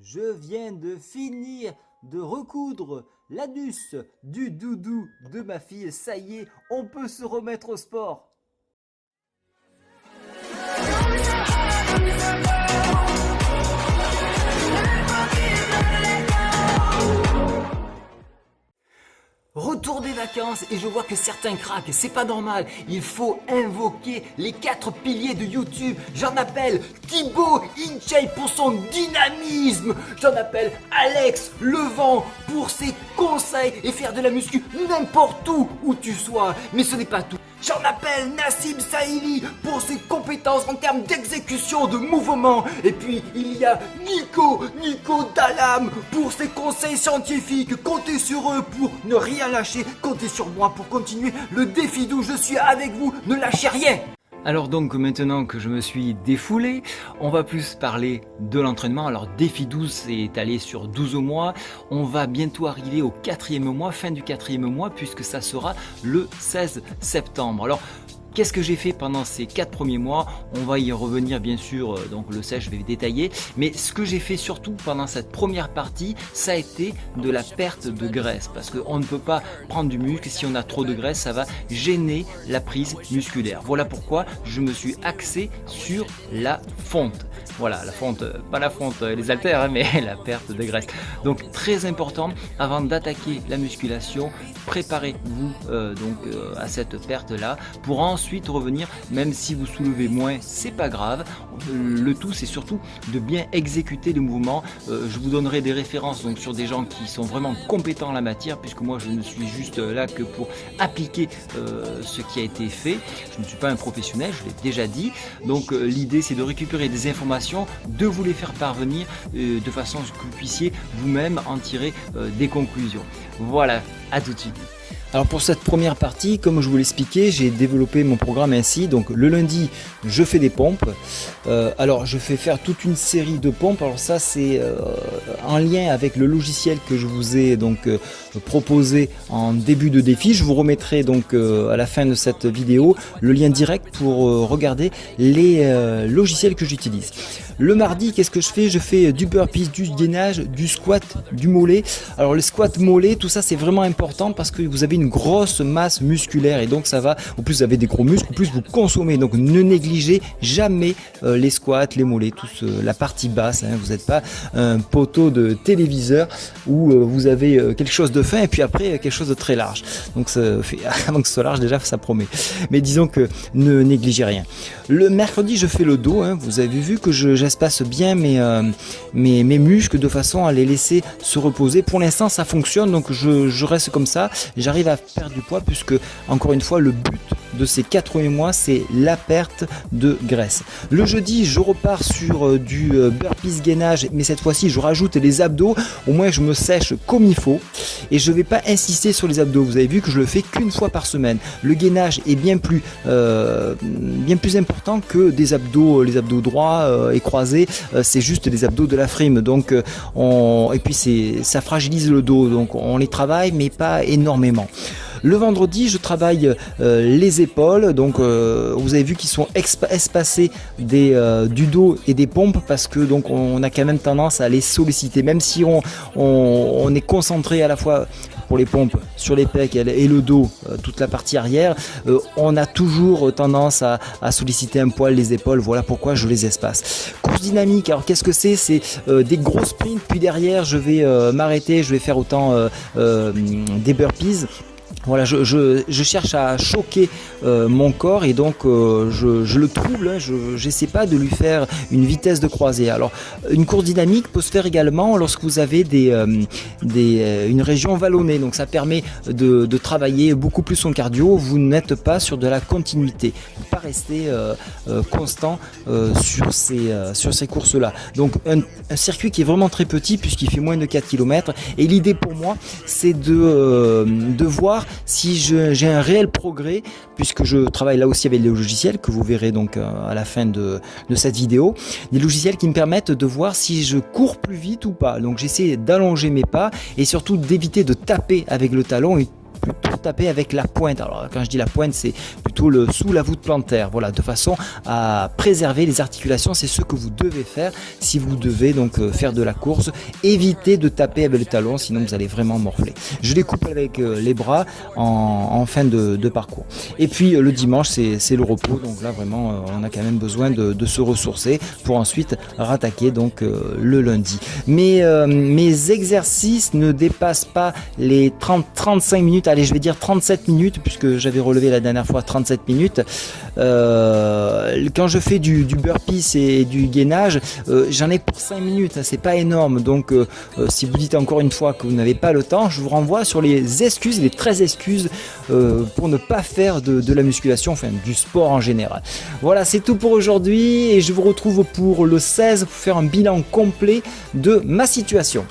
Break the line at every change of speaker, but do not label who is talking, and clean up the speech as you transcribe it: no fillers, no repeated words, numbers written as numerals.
Je viens de finir de recoudre l'anus du doudou de ma fille. Ça y est, on peut se remettre au sport. Retour des vacances et je vois que certains craquent, c'est pas normal, il faut invoquer les 4 piliers de YouTube. J'en appelle Thibaut InShape pour son dynamisme, j'en appelle Alex Levent pour ses conseils et faire de la muscu n'importe où tu sois. Mais ce n'est pas tout. J'en appelle Nassim Saïli pour ses compétences en termes d'exécution de mouvements. Et puis il y a Nico Dalam pour ses conseils scientifiques. Comptez sur eux pour ne rien lâcher. Comptez sur moi pour continuer le défi d'où je suis avec vous. Ne lâchez rien. Alors donc maintenant que je me suis défoulé, on va plus parler de l'entraînement. Alors défi 12 c'est étalé sur 12 mois, on va bientôt arriver au 4e mois, fin du 4e mois puisque ça sera le 16 septembre. Alors qu'est-ce que j'ai fait pendant ces 4 premiers mois? On va y revenir bien sûr, donc le 16 je vais détailler. Mais ce que j'ai fait surtout pendant cette première partie, ça a été de la perte de graisse. Parce qu'on ne peut pas prendre du muscle, si on a trop de graisse, ça va gêner la prise musculaire. Voilà pourquoi je me suis axé sur la fonte. Voilà, la fonte, pas la fonte, les haltères, hein, mais la perte de graisse. Donc très important, avant d'attaquer la musculation, préparez-vous à cette perte-là pour ensuite revenir, même si vous soulevez moins, c'est pas grave. Le tout, c'est surtout de bien exécuter le mouvement. Je vous donnerai des références donc sur des gens qui sont vraiment compétents en la matière, puisque moi je ne suis juste là que pour appliquer ce qui a été fait. Je ne suis pas un professionnel, je l'ai déjà dit. Donc l'idée, c'est de récupérer des informations, de vous les faire parvenir de façon à ce que vous puissiez vous-même en tirer des conclusions. Voilà, à tout de suite. Alors pour cette première partie, comme je vous l'expliquais, j'ai développé mon programme ainsi. Donc le lundi, je fais des pompes. Alors je fais faire toute une série de pompes. Alors ça c'est en lien avec le logiciel que je vous ai donc proposé en début de défi. Je vous remettrai donc à la fin de cette vidéo le lien direct pour regarder les logiciels que j'utilise. Le mardi, qu'est-ce que je fais? Je fais du burpees, du gainage, du squat, du mollet. Alors le squat mollet, tout ça c'est vraiment important parce que vous avez une grosse masse musculaire et donc ça va, au plus vous avez des gros muscles, au plus vous consommez. Donc ne négligez jamais les squats, les mollets, la partie basse. Hein. Vous n'êtes pas un poteau de téléviseur où vous avez quelque chose de fin et puis après quelque chose de très large. Donc avant que ce soit large déjà ça promet. Mais disons que ne négligez rien. Le mercredi je fais le dos. Hein. Vous avez vu que j'espace bien mes muscles de façon à les laisser se reposer. Pour l'instant ça fonctionne donc je reste comme ça. J'arrive à perdre du poids puisque encore une fois le but de ces 4 premiers mois c'est la perte de graisse. Le jeudi je repars sur du burpees gainage mais cette fois-ci je rajoute les abdos. Au moins je me sèche comme il faut et je ne vais pas insister sur les abdos. Vous avez vu que je le fais qu'une fois par semaine. Le gainage est bien plus important que des abdos, les abdos droits et croisés. C'est juste des abdos de la frime. Donc et puis ça fragilise le dos. Donc on les travaille mais pas énormément. Le vendredi, je travaille les épaules, donc vous avez vu qu'ils sont espacés du dos et des pompes parce que donc on a quand même tendance à les solliciter, même si on est concentré à la fois pour les pompes sur les pecs et le dos, toute la partie arrière, on a toujours tendance à solliciter un poil les épaules. Voilà pourquoi je les espace. Course dynamique, alors qu'est-ce que c'est? C'est des gros sprints, puis derrière je vais m'arrêter, je vais faire autant des burpees. Voilà, je cherche à choquer mon corps et donc je le trouble, hein, j'essaie pas de lui faire une vitesse de croisée. Alors une course dynamique peut se faire également lorsque vous avez une région vallonnée, donc ça permet de travailler beaucoup plus son cardio. Vous n'êtes pas sur de la continuité, vous ne pas rester constant sur ces courses-là. Donc un circuit qui est vraiment très petit puisqu'il fait moins de 4 km et l'idée pour moi c'est de voir si j'ai un réel progrès, puisque je travaille là aussi avec les logiciels que vous verrez donc à la fin de cette vidéo, des logiciels qui me permettent de voir si je cours plus vite ou pas. Donc j'essaie d'allonger mes pas et surtout d'éviter de taper avec le talon et plutôt
taper avec la pointe. Alors quand je dis la pointe, c'est plutôt sous la voûte plantaire, voilà, de façon à préserver les articulations. C'est ce que vous devez faire si vous devez donc faire de la course. Évitez de taper avec le talon, sinon vous allez vraiment morfler. Je les coupe avec les bras en fin de parcours. Et puis le dimanche, c'est le repos, donc là vraiment on a quand même besoin de se ressourcer pour ensuite rattaquer donc le lundi. Mes exercices ne dépassent pas les 30-35 minutes, allez je vais dire 37 minutes puisque j'avais relevé la dernière fois 37 minutes. Quand je fais du burpees et du gainage, j'en ai pour 5 minutes, hein, c'est pas énorme, donc si vous dites encore une fois que vous n'avez pas le temps, je vous renvoie sur les excuses, les 13 excuses pour ne pas faire de la musculation, enfin du sport en général. Voilà, c'est tout pour aujourd'hui et je vous retrouve pour le 16 pour faire un bilan complet de ma situation.